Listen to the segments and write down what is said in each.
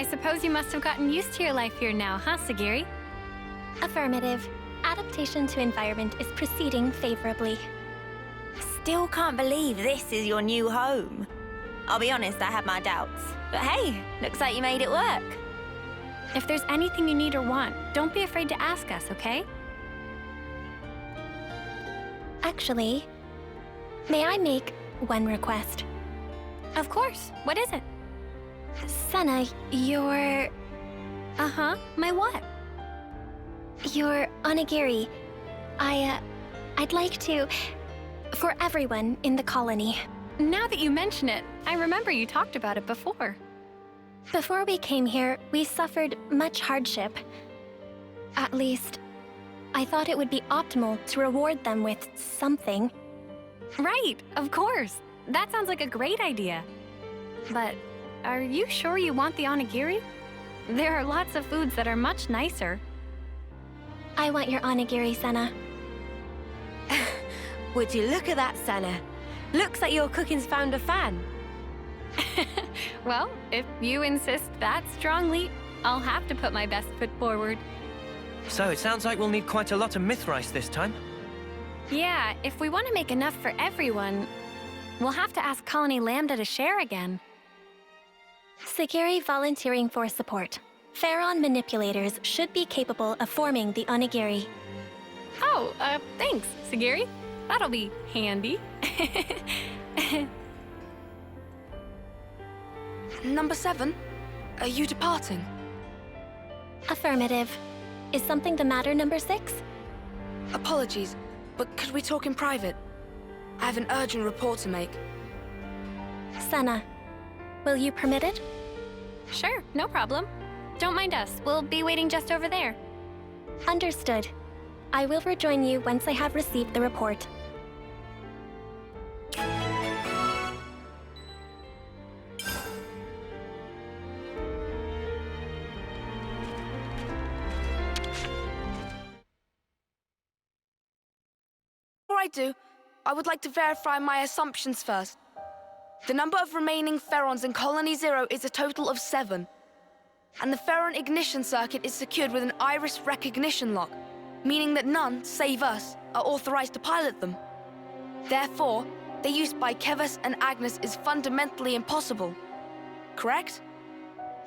I suppose you must have gotten used to your life here now, huh, Segiri? Affirmative. Adaptation to environment is proceeding favorably. Still can't believe this is your new home. I'll be honest, I had my doubts. But hey, looks like you made it work. If there's anything you need or want, don't be afraid to ask us, okay? Actually, may I make one request? Of course. What is it? Senna, your My what? onigiri. I'd like to... for everyone in the colony. Now that you mention it, I remember you talked about it before. Before we came here, we suffered much hardship. At least, I thought it would be optimal to reward them with something. Right, of course. That sounds like a great idea. But are you sure you want the onigiri? There are lots of foods that are much nicer. I want your onigiri, Senna. Would you look at that, Senna? Looks like your cooking's found a fan. Well, if you insist that strongly, I'll have to put my best foot forward. So it sounds like we'll need quite a lot of myth rice this time. Yeah, if we want to make enough for everyone, we'll have to ask Colony Lambda to share again. Segiri volunteering for support. Pharaon manipulators should be capable of forming the onigiri. Oh, thanks, Segiri. That'll be handy. Number 7, are you departing? Affirmative. Is something the matter, number 6? Apologies, but could we talk in private? I have an urgent report to make. Senna, will you permit it? Sure, no problem. Don't mind us. We'll be waiting just over there. Understood. I will rejoin you once I have received the report. Before I do, I would like to verify my assumptions first. The number of remaining Pharaons in Colony 0 is a total of 7. And the Pharaon ignition circuit is secured with an iris recognition lock, meaning that none, save us, are authorized to pilot them. Therefore, their use by Kevus and Agnes is fundamentally impossible. Correct?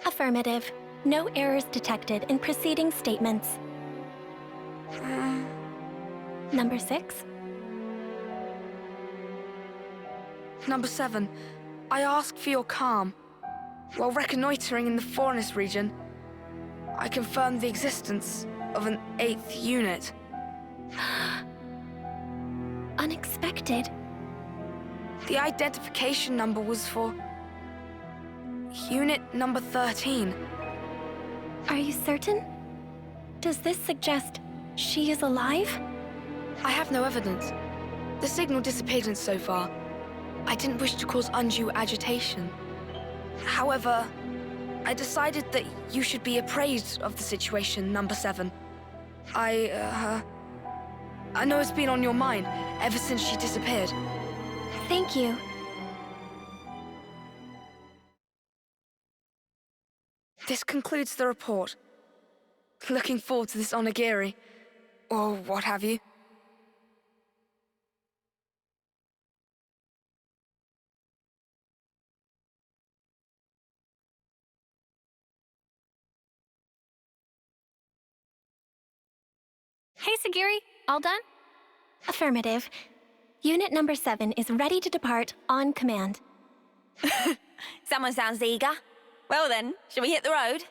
Affirmative. No errors detected in preceding statements. Number 6? Number 7, I ask for your calm. While reconnoitering in the Forest region, I confirmed the existence of an 8th unit. Unexpected. The identification number was for Unit number 13. Are you certain? Does this suggest she is alive? I have no evidence. The signal disappeared so far. I didn't wish to cause undue agitation. However, I decided that you should be appraised of the situation, number 7. I know it's been on your mind ever since she disappeared. Thank you. This concludes the report. Looking forward to this onigiri, or what have you. Hey, Segiri, all done? Affirmative. Unit number 7 is ready to depart on command. Someone sounds eager. Well then, shall we hit the road?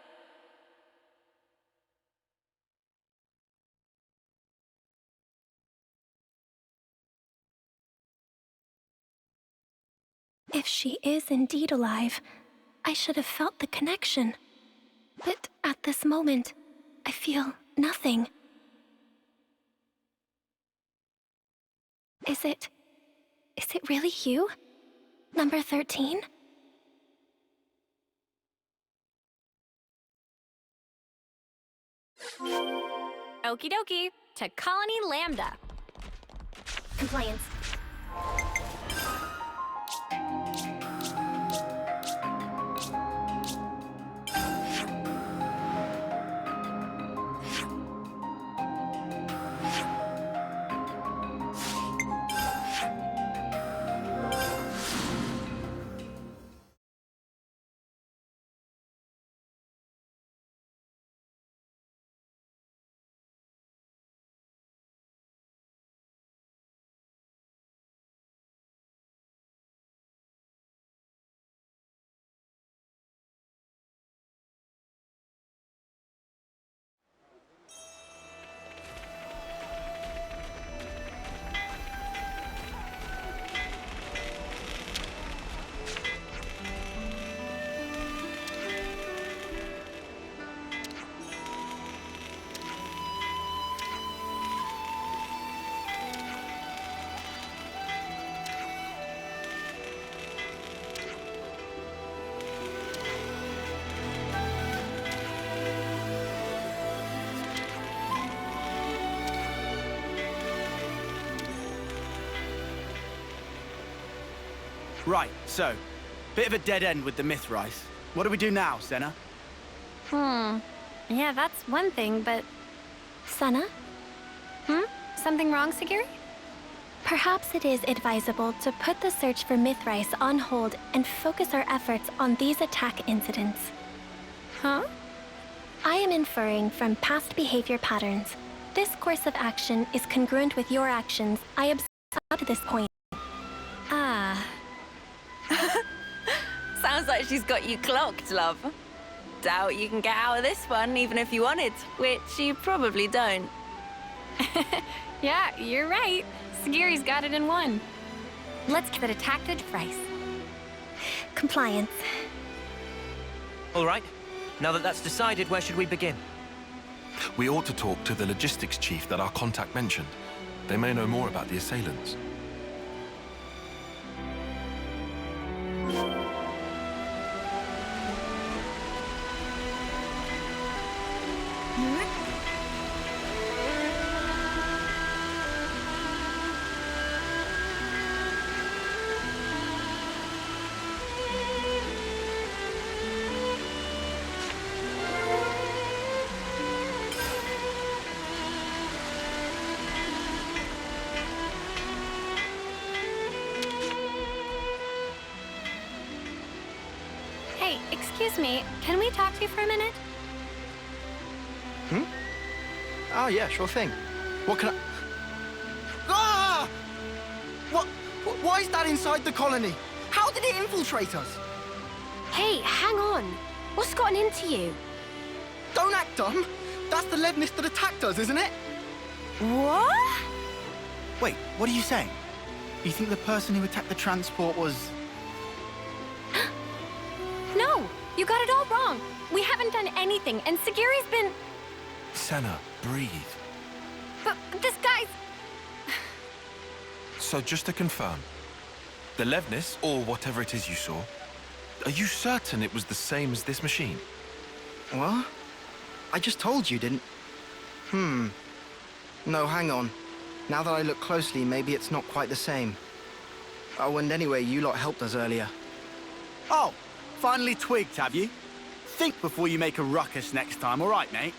If she is indeed alive, I should have felt the connection. But at this moment, I feel nothing. Is it really you? Number 13? Okie dokie, to Colony Lambda. Compliance. Right, so, bit of a dead end with the Mithrice. What do we do now, Senna? Yeah, that's one thing, but... Senna, Something wrong, Segiri? perhaps it is advisable to put the search for Mithrice on hold and focus our efforts on these attack incidents. Huh? I am inferring from past behavior patterns. This course of action is congruent with your actions I observed up to this point. Ah. Sounds like she's got you clocked, love. Doubt you can get out of this one, even if you wanted, which you probably don't. Yeah, you're right. Segiri's got it in one. Let's get attacked at Mithrice. Compliance. All right. Now that that's decided, where should we begin? We ought to talk to the logistics chief that our contact mentioned. They may know more about the assailants. Hey, excuse me, can we talk to you for a minute? Oh, yeah, sure thing. What can I... Ah! Why is that inside the colony? How did it infiltrate us? Hey, hang on. What's gotten into you? Don't act dumb. That's the Levnis that attacked us, isn't it? What? Wait, what are you saying? You think the person who attacked the transport was... No, you got it all wrong. We haven't done anything, and Segiri's been... Senna, breathe. But this guy's... So just to confirm, the Levnis, or whatever it is you saw, are you certain it was the same as this machine? What? I just told you, didn't... No, hang on. Now that I look closely, maybe it's not quite the same. Oh, and anyway, you lot helped us earlier. Oh, finally twigged, have you? Think before you make a ruckus next time, all right, mate?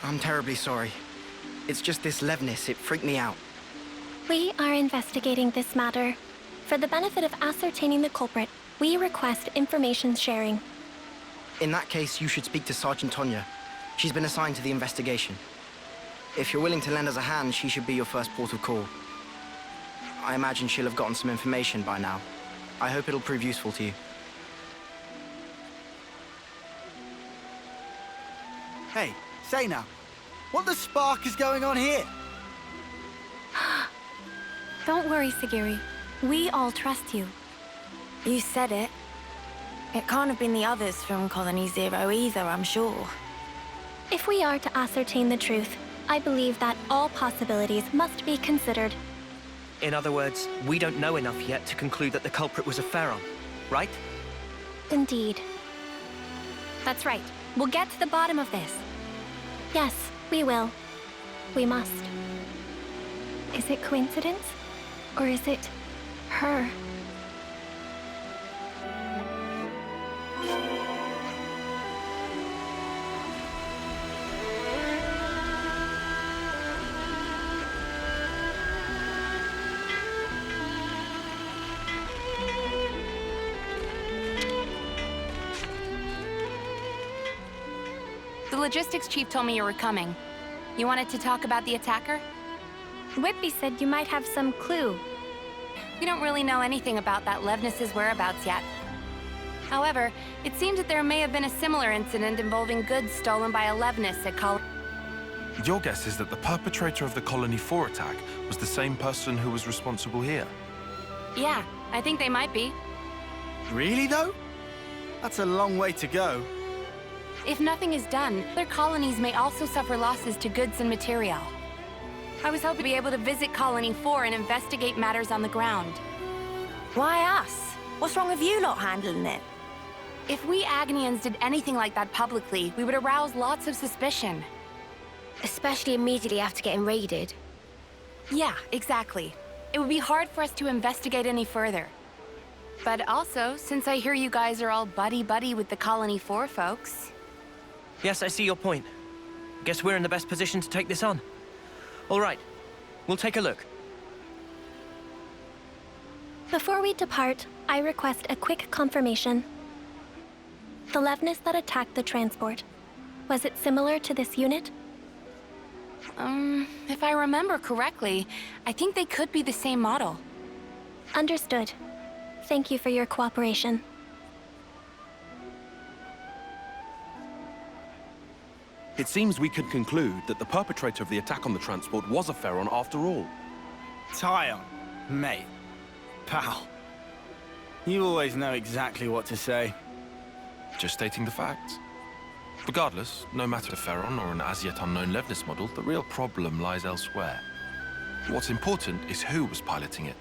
I'm terribly sorry. It's just this Levnis, it freaked me out. We are investigating this matter. For the benefit of ascertaining the culprit, we request information sharing. In that case, you should speak to Sergeant Tonya. She's been assigned to the investigation. If you're willing to lend us a hand, she should be your first port of call. I imagine she'll have gotten some information by now. I hope it'll prove useful to you. Hey, say now, what the spark is going on here? Don't worry, Segiri. We all trust you. You said it. It can't have been the others from Colony Zero either, I'm sure. If we are to ascertain the truth, I believe that all possibilities must be considered. In other words, we don't know enough yet to conclude that the culprit was a Pharaon, right? Indeed. That's right. We'll get to the bottom of this. Yes, we will. We must. Is it coincidence? Or is it her? The logistics chief told me you were coming. You wanted to talk about the attacker? Whippy said you might have some clue. We don't really know anything about that Levnis's whereabouts yet. However, it seems that there may have been a similar incident involving goods stolen by a Levnis at Colony. Your guess is that the perpetrator of the Colony 4 attack was the same person who was responsible here? Yeah, I think they might be. Really, though? That's a long way to go. If nothing is done, other colonies may also suffer losses to goods and material. I was hoping to be able to visit Colony 4 and investigate matters on the ground. Why us? What's wrong with you lot handling it? If we Agnians did anything like that publicly, we would arouse lots of suspicion. Especially immediately after getting raided. Yeah, exactly. it would be hard for us to investigate any further. But also, since I hear you guys are all buddy-buddy with the Colony 4 folks... Yes, I see your point. Guess we're in the best position to take this on. All right, we'll take a look. Before we depart, I request a quick confirmation. The Levnis that attacked the transport, was it similar to this unit? If I remember correctly, I think they could be the same model. Understood. Thank you for your cooperation. It seems we could conclude that the perpetrator of the attack on the transport was a Pharaon after all. Tyon, mate, pal. You always know exactly what to say. Just stating the facts. Regardless, no matter a Pharaon or an as-yet unknown Levnis model, the real problem lies elsewhere. What's important is who was piloting it.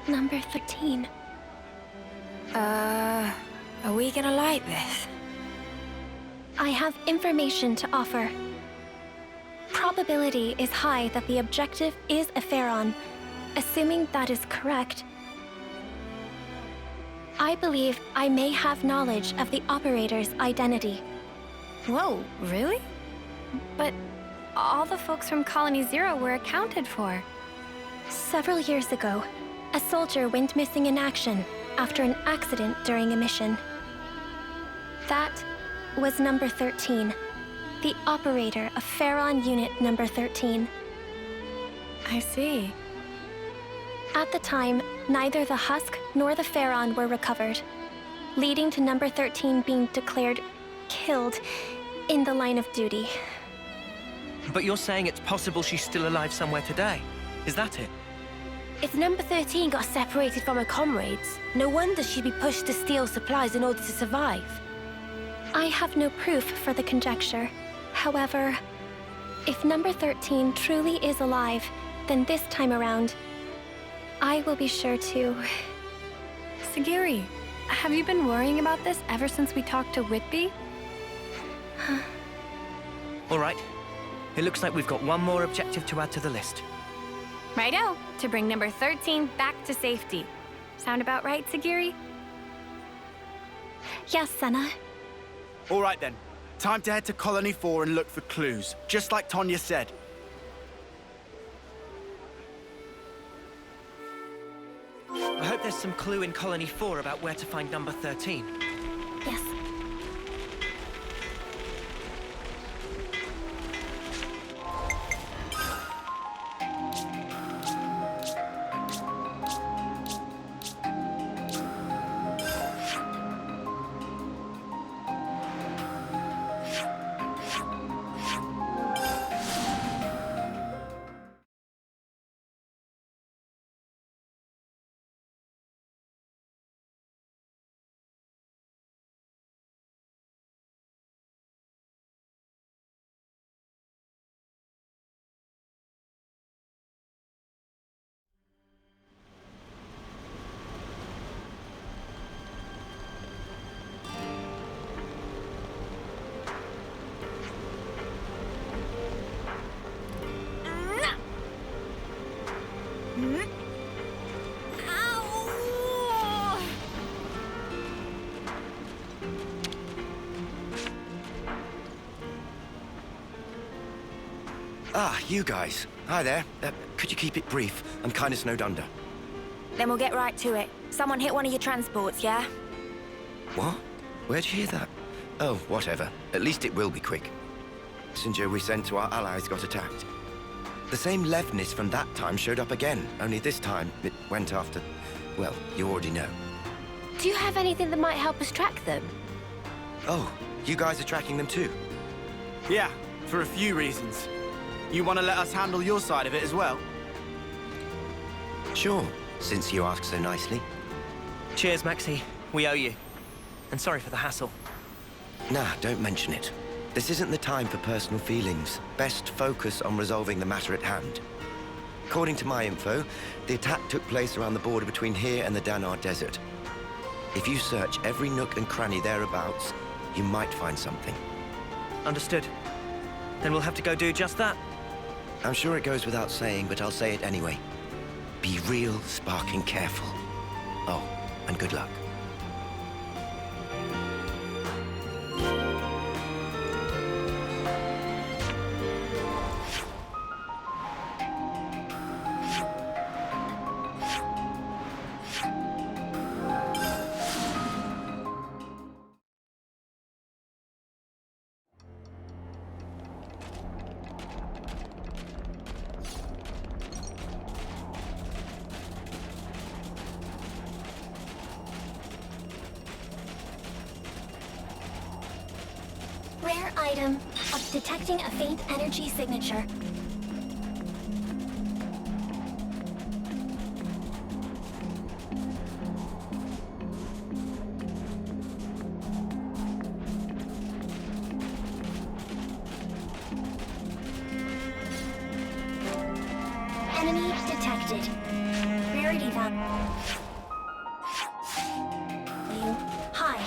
Number 13. Are we gonna like this? I have information to offer. Probability is high that the objective is a Pharaon. Assuming that is correct, I believe I may have knowledge of the operator's identity. Whoa, really? But all the folks from Colony Zero were accounted for. Several years ago, a soldier went missing in action after an accident during a mission. That was number 13, the operator of Pharaon Unit number 13. I see. At the time, neither the husk nor the Pharaon were recovered, leading to number 13 being declared killed in the line of duty. But you're saying it's possible she's still alive somewhere today? Is that it? If number 13 got separated from her comrades, no wonder she'd be pushed to steal supplies in order to survive. I have no proof for the conjecture. However, if number 13 truly is alive, then this time around, I will be sure to... Segiri, have you been worrying about this ever since we talked to Whitby? All right. It looks like we've got one more objective to add to the list. Righto, to bring number 13 back to safety. Sound about right, Segiri? Yes, Senna. All right then. Time to head to Colony 4 and look for clues, just like Tonya said. I hope there's some clue in Colony 4 about where to find number 13. Yes. Ah, you guys. Hi there. Could you keep it brief? I'm kind of snowed under. Then we'll get right to it. Someone hit one of your transports, yeah? What? Where'd you hear that? Oh, whatever. At least it will be quick. Messenger we sent to our allies got attacked. The same Levnis from that time showed up again, only this time it went after... well, you already know. Do you have anything that might help us track them? Oh, you guys are tracking them too? Yeah, for a few reasons. You want to let us handle your side of it as well? Sure, since you ask so nicely. Cheers, Maxie. We owe you. And sorry for the hassle. Nah, don't mention it. This isn't the time for personal feelings. Best focus on resolving the matter at hand. According to my info, the attack took place around the border between here and the Danar Desert. If you search every nook and cranny thereabouts, you might find something. Understood. Then we'll have to go do just that. I'm sure it goes without saying, but I'll say it anyway. Be real sparking careful. Oh, and good luck. Rare item of detecting a faint energy signature. Enemy detected. Rarity value high.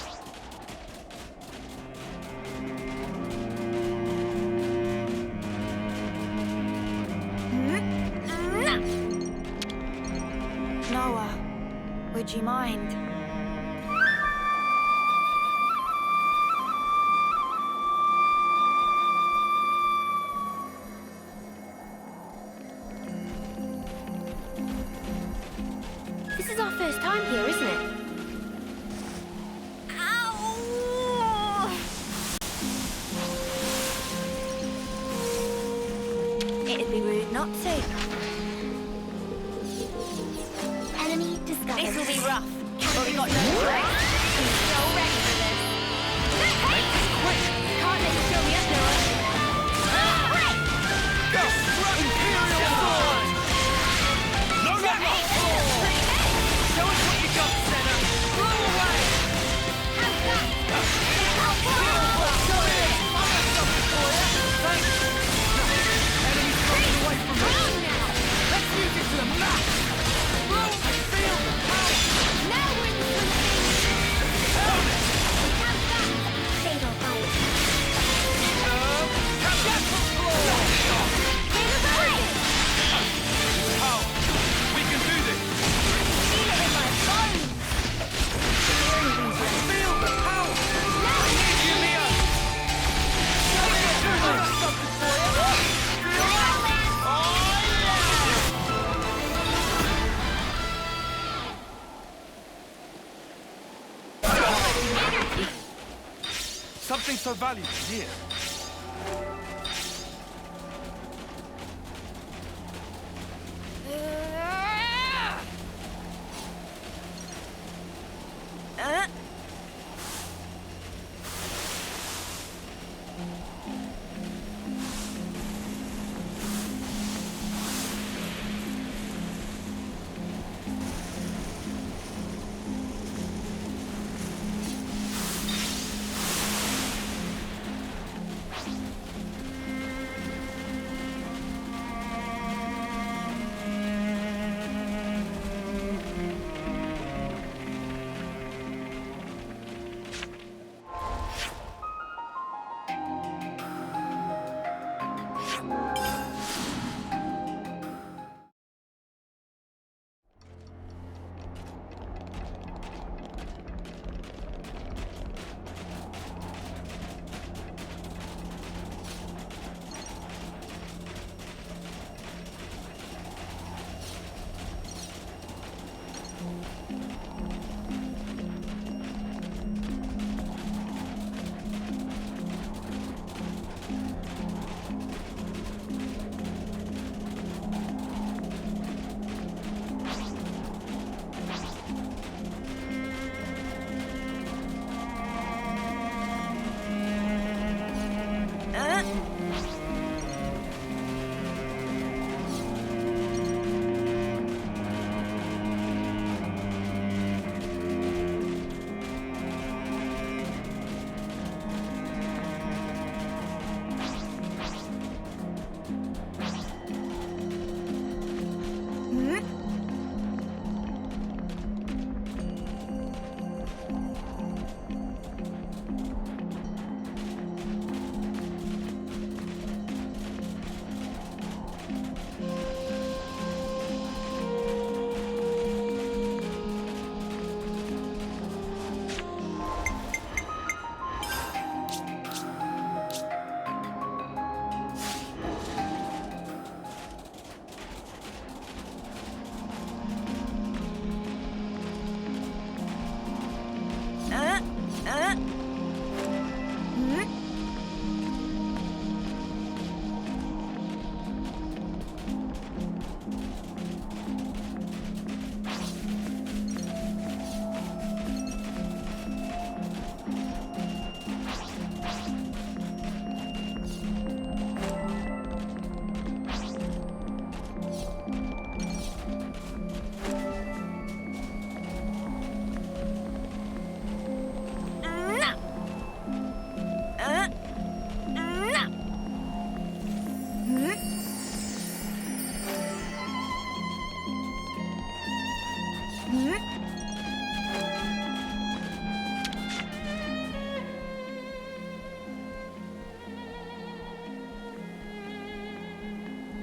Noah, would you mind? This is our first time here, isn't it? It'd be rude not to. Enemy discovered. This will be rough, but we got no choice. I'm so ready for this. Hey! Can't let you show me up, Noah. Go! Imperial sword! No, no, no! Show us what you got, Senna! Blow away! How's that? Enemies coming away from me! Let's use it to the max! Blow! I feel the power! Now we're in the swing of things. How's that? Fatal bite. Catapult claw! Fatal bite! How? We can do this! Feel it in my bones. Feel the power! Now I need you, Mia! Show me something for you! Something so valuable here.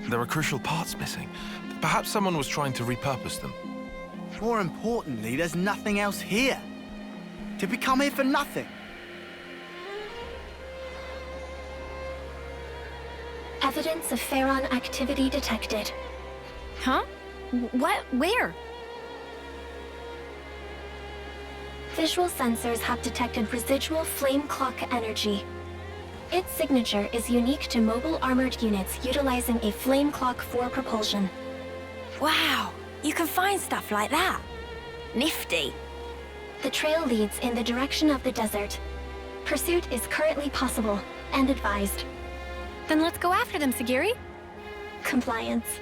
There are crucial parts missing. Perhaps someone was trying to repurpose them. More importantly, there's nothing else here. Did we come here for nothing? Evidence of Pharaon activity detected. Huh? What? Where? Visual sensors have detected residual flame clock energy. Its signature is unique to mobile armored units utilizing a flame clock for propulsion. Wow, you can find stuff like that. Nifty. The trail leads in the direction of the desert. Pursuit is currently possible and advised. Then let's go after them, Segiri. Compliance.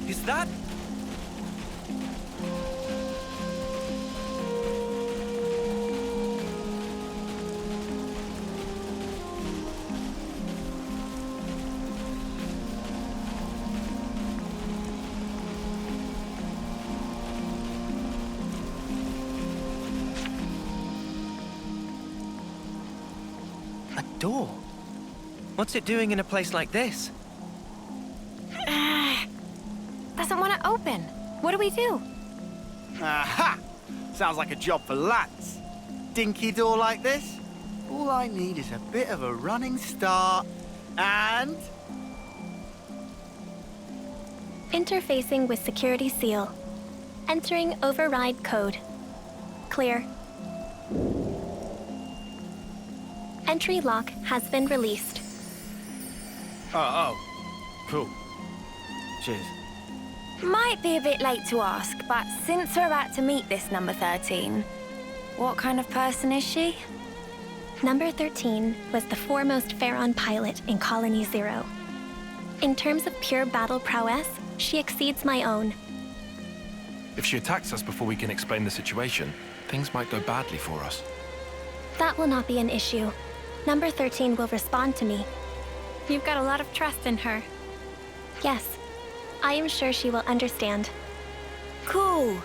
Is that? A door? What's it doing in a place like this? Doesn't want to open. What do we do? Aha! Sounds like a job for Lance. Dinky door like this? All I need is a bit of a running start and... Interfacing with security seal. Entering override code. Clear. Entry lock has been released. Oh. Cool. Cheers. Might be a bit late to ask, but since we're about to meet this number 13, what kind of person is she? Number 13 was the foremost Pharaon pilot in Colony Zero. In terms of pure battle prowess, she exceeds my own. If she attacks us before we can explain the situation, things might go badly for us. That will not be an issue. Number 13 will respond to me. You've got a lot of trust in her. Yes, I am sure she will understand. Cool.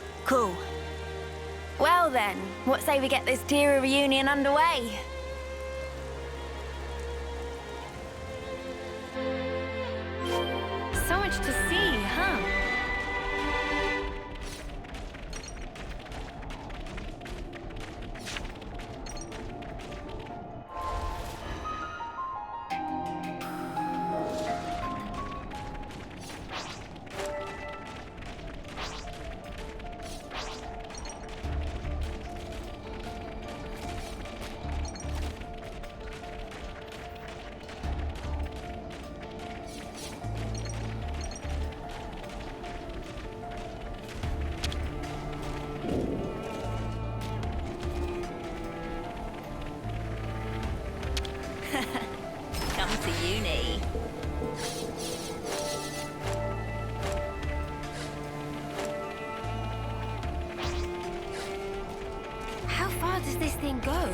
Well then, what say we get this Tira reunion underway? So much to see, huh? Come to uni. How far does this thing go?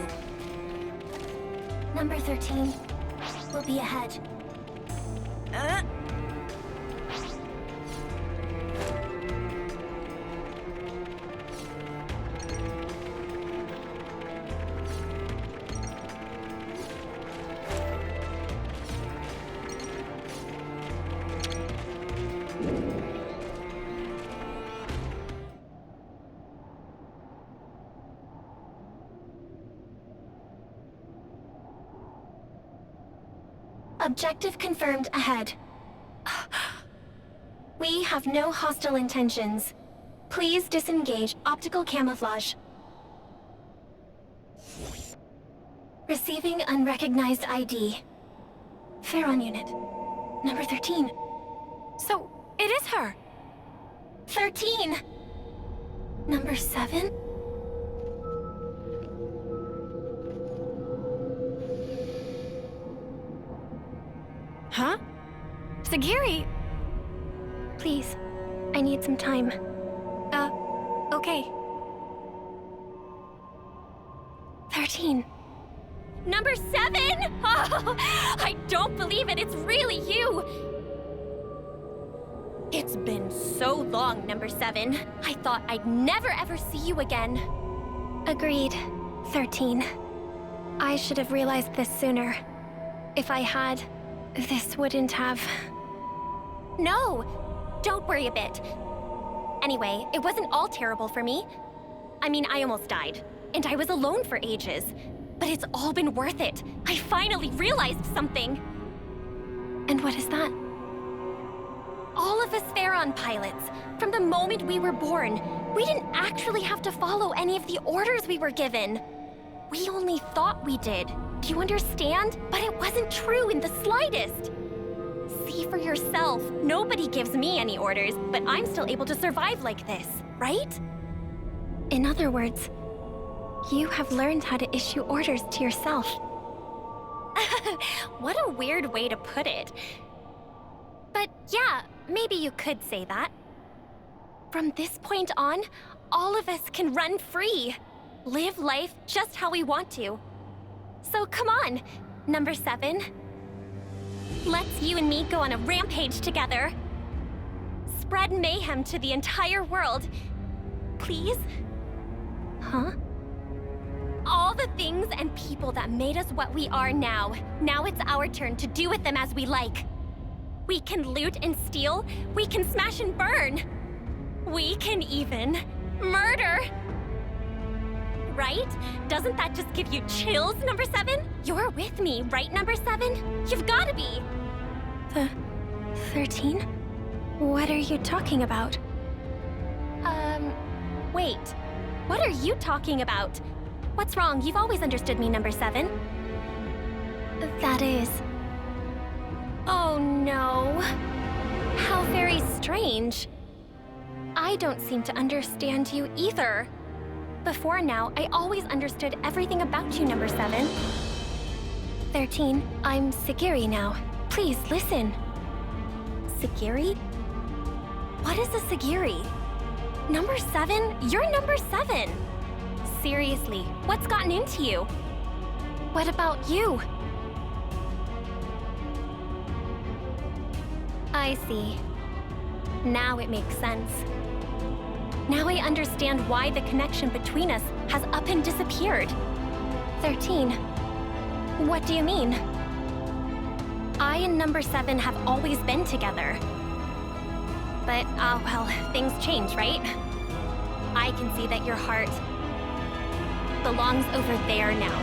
Number 13 will be ahead. Objective confirmed ahead. We have no hostile intentions. Please disengage optical camouflage. Receiving unrecognized ID. Pharaon unit. Number 13. So, it is her. 13! Number 7? Huh? Segiri! Please, I need some time. Okay. 13. Number 7! Oh, I don't believe it. It's really you. It's been so long, Number 7. I thought I'd never ever see you again. Agreed. 13. I should have realized this sooner. If I had, this wouldn't have... No, don't worry a bit. Anyway, it wasn't all terrible for me. I mean, I almost died, and I was alone for ages. But it's all been worth it. I finally realized something. And what is that? All of us Pharaon pilots, from the moment we were born, we didn't actually have to follow any of the orders we were given. We only thought we did. Do you understand? But it wasn't true in the slightest. See for yourself. Nobody gives me any orders, but I'm still able to survive like this, right? In other words, you have learned how to issue orders to yourself. What a weird way to put it. But yeah, maybe you could say that. From this point on, all of us can run free. Live life just how we want to. So come on, Number 7. Let's you and me go on a rampage together. Spread mayhem to the entire world. Please? Huh? All the things and people that made us what we are now. Now it's our turn to do with them as we like. We can loot and steal. We can smash and burn. We can even murder. Right? Doesn't that just give you chills, Number 7? You're with me, right, Number 7? You've gotta be. The 13? What are you talking about? Wait. What are you talking about? What's wrong? You've always understood me, Number 7. That is... Oh no. How very strange. I don't seem to understand you either. Before now, I always understood everything about you, Number 7. 13, I'm Segiri now. Please, listen. Segiri? What is a Segiri? Number 7? You're Number 7! Seriously, what's gotten into you? What about you? I see. Now it makes sense. Now I understand why the connection between us has up and disappeared. 13. What do you mean? I and Number 7 have always been together. But, well, things change, right? I can see that your heart belongs over there now.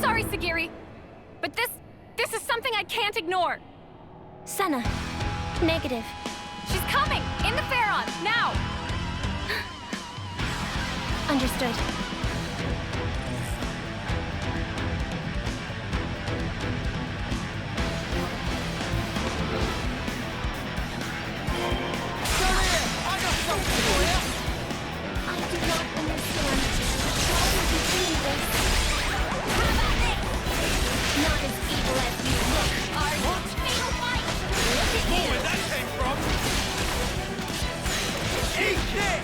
Sorry, Segiri, but this is something I can't ignore. Senna. Negative. She's coming! In the Pharaon! Now! Understood. I do not understand. Why would you do this? How about this? Not as evil as you look, are you? Fatal fight! Look at you! Where that came from?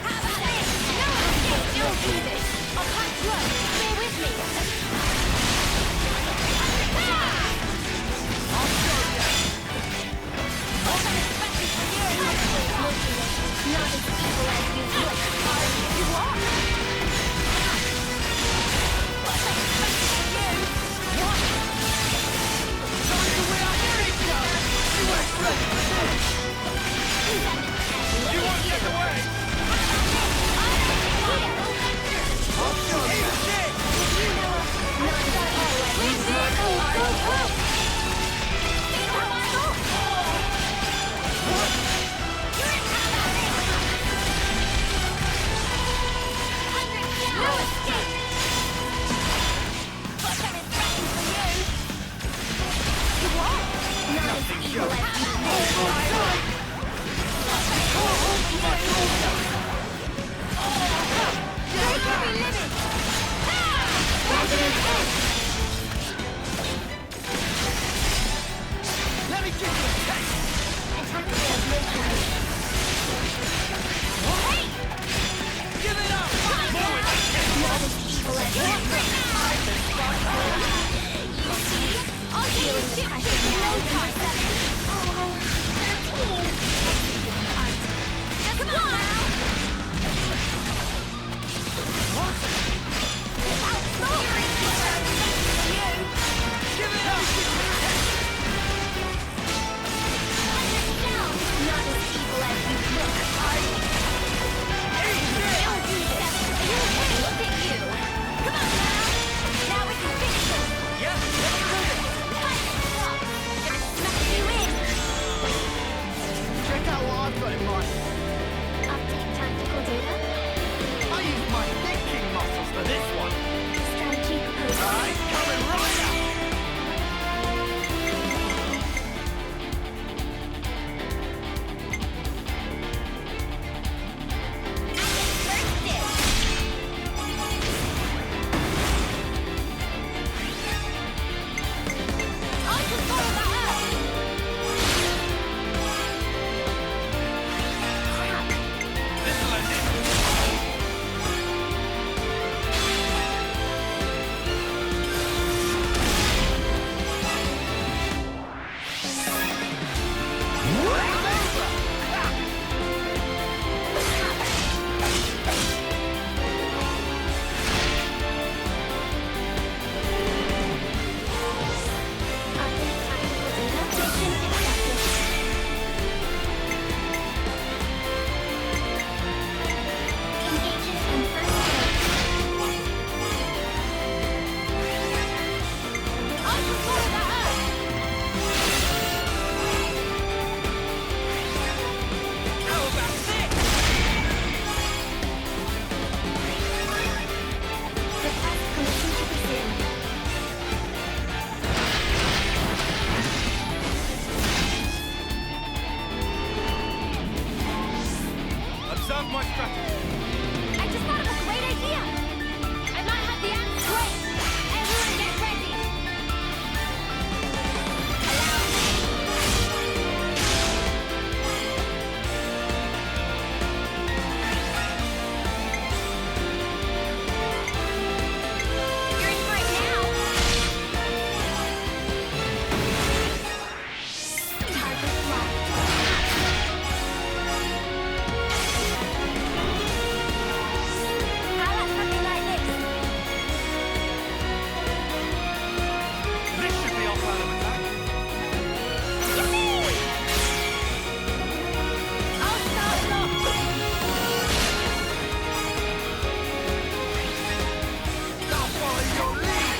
How about this? No escape! You'll do this! Let me give you a taste! Give it up! I'll deal with it in no time. Come on now! Give it up! Not as evil as you look. Look at you. Come on now. Now we can finish it. Yeah, let's do it! Gonna smack you in. Check out what I've got in mind. Update tactical data. I use my thinking muscles for this one. Strategy proposal. I'm coming right up! Observe my strategy. I just thought of a great idea! I might have the answer. Great! Everyone get ready! Allow me! You're in for it now! Target locked. How about something like this? This should be our plan of attack. Yippee! I'll start it off. I'll follow your lead.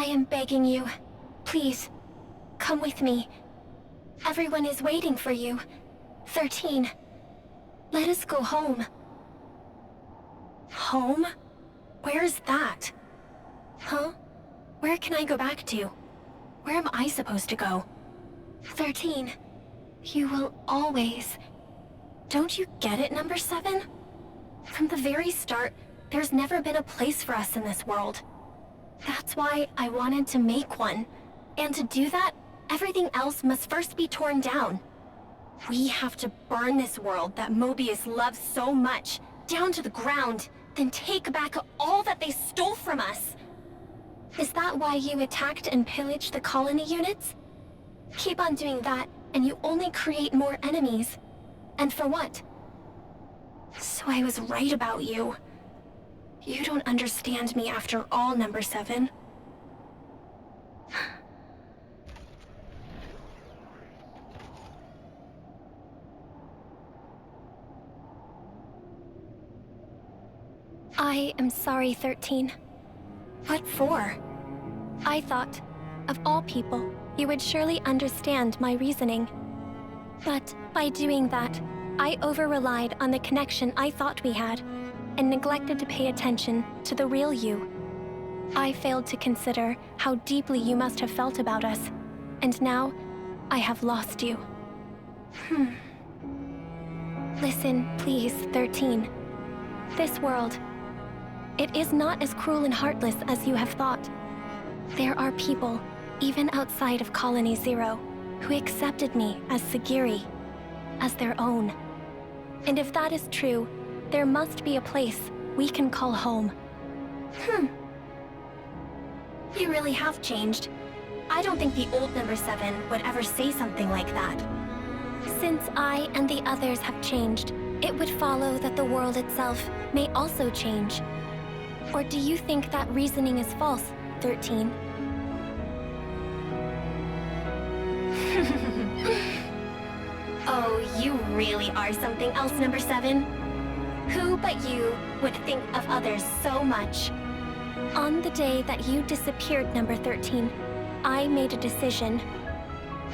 I am begging you. Please, come with me. Everyone is waiting for you. 13. Let us go home. Home? Where's that? Huh? Where can I go back to? Where am I supposed to go? 13. You will always... Don't you get it, number 7? From the very start, there's never been a place for us in this world. That's why I wanted to make one. And to do that, everything else must first be torn down. We have to burn this world that Mobius loves so much, down to the ground, then take back all that they stole from us. Is that why you attacked and pillaged the colony units? Keep on doing that, and you only create more enemies. And for what? So I was right about you. You don't understand me after all, number 7. I am sorry, 13. What for? I thought, of all people, you would surely understand my reasoning. But by doing that, I over-relied on the connection I thought we had, and neglected to pay attention to the real you. I failed to consider how deeply you must have felt about us, and now I have lost you. Listen, please, 13. This world, it is not as cruel and heartless as you have thought. There are people, even outside of Colony Zero, who accepted me as Segiri, as their own. And if that is true, there must be a place we can call home. You really have changed. I don't think the old number 7 would ever say something like that. Since I and the others have changed, it would follow that the world itself may also change. Or do you think that reasoning is false, 13? Oh, you really are something else, number 7. Who but you would think of others so much? On the day that you disappeared, number 13, I made a decision.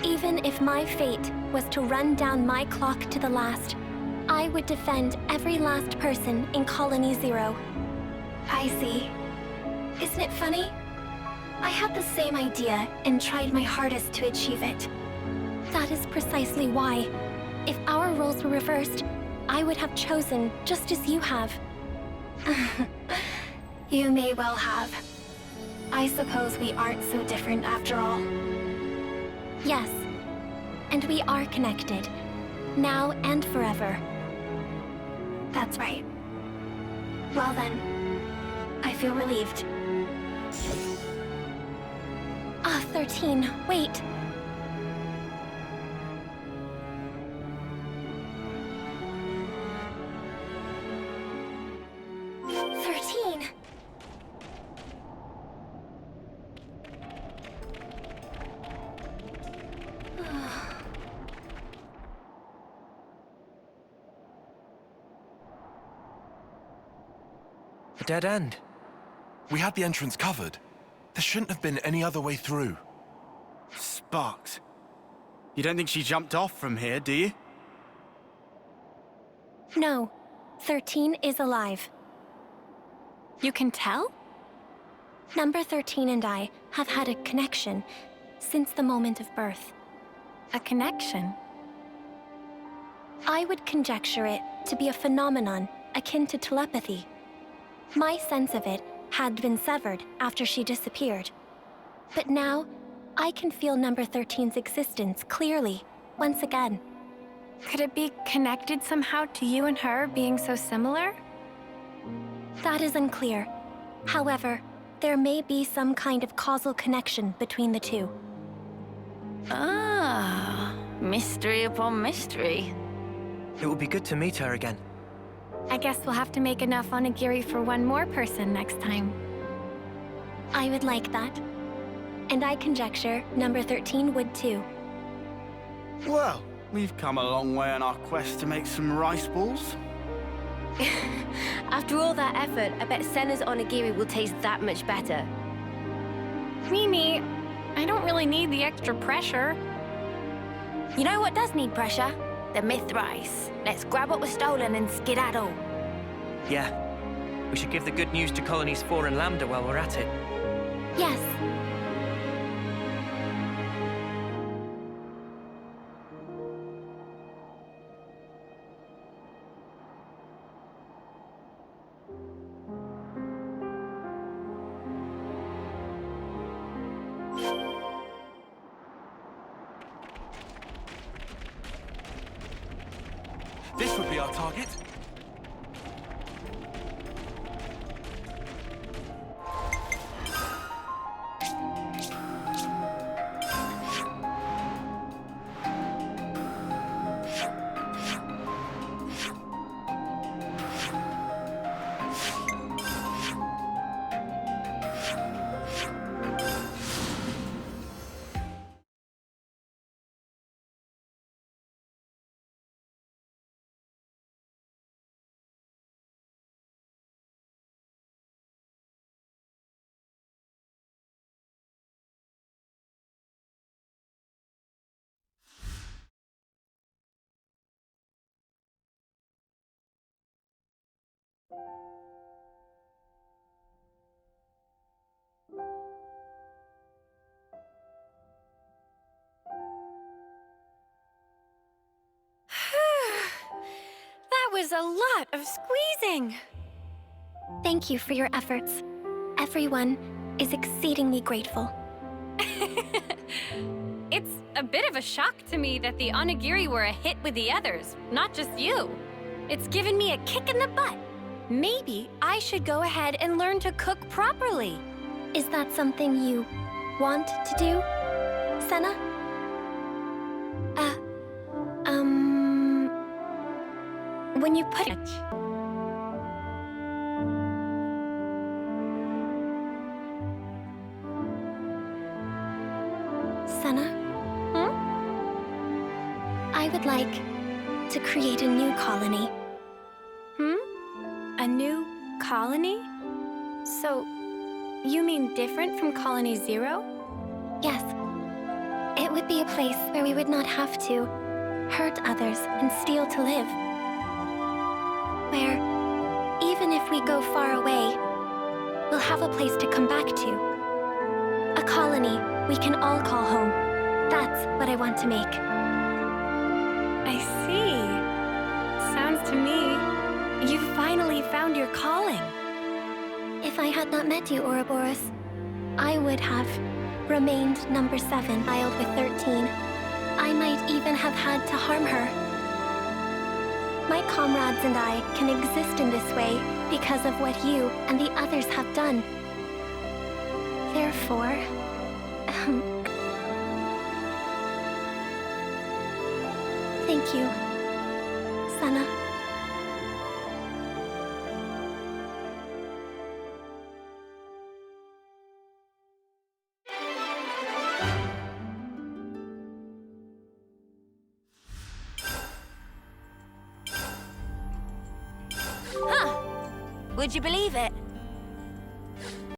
Even if my fate was to run down my clock to the last, I would defend every last person in Colony Zero. I see. Isn't it funny? I had the same idea and tried my hardest to achieve it. That is precisely why, if our roles were reversed, I would have chosen just as you have. You may well have. I suppose we aren't so different after all. Yes, and we are connected, now and forever. That's right. Well then, I feel relieved. 13, wait. A dead end. We had the entrance covered. There shouldn't have been any other way through. Sparks. You don't think she jumped off from here, do you? No, 13 is alive. You can tell? Number 13 and I have had a connection since the moment of birth. A connection? I would conjecture it to be a phenomenon akin to telepathy. My sense of it had been severed after she disappeared. But now, I can feel number 13's existence clearly, once again. Could it be connected somehow to you and her being so similar? That is unclear. However, there may be some kind of causal connection between the two. Ah, mystery upon mystery. It would be good to meet her again. I guess we'll have to make enough onigiri for one more person next time. I would like that. And I conjecture number 13 would too. Well, we've come a long way on our quest to make some rice balls. After all that effort, I bet Senna's onigiri will taste that much better. Mimi, I don't really need the extra pressure. You know what does need pressure? The Mithrice. Let's grab what was stolen and skedaddle. Yeah. We should give the good news to Colonies 4 and Lambda while we're at it. Yes. This would be our target. That was a lot of squeezing. Thank you for your efforts. Everyone is exceedingly grateful. It's a bit of a shock to me that the onigiri were a hit with the others, not just you. It's given me a kick in the butt. Maybe I should go ahead and learn to cook properly. Is that something you want to do, Senna? When you put it... Senna? I would like to create a new colony. A new colony? So, you mean different from Colony 0? Yes. It would be a place where we would not have to hurt others and steal to live. Where, even if we go far away, we'll have a place to come back to. A colony we can all call home. That's what I want to make. I see. Sounds to me, you finally found your calling. If I had not met you, Ouroboros, I would have remained number 7, filed with 13. I might even have had to harm her. My comrades and I can exist in this way because of what you and the others have done. Therefore, thank you, Senna. Would you believe it?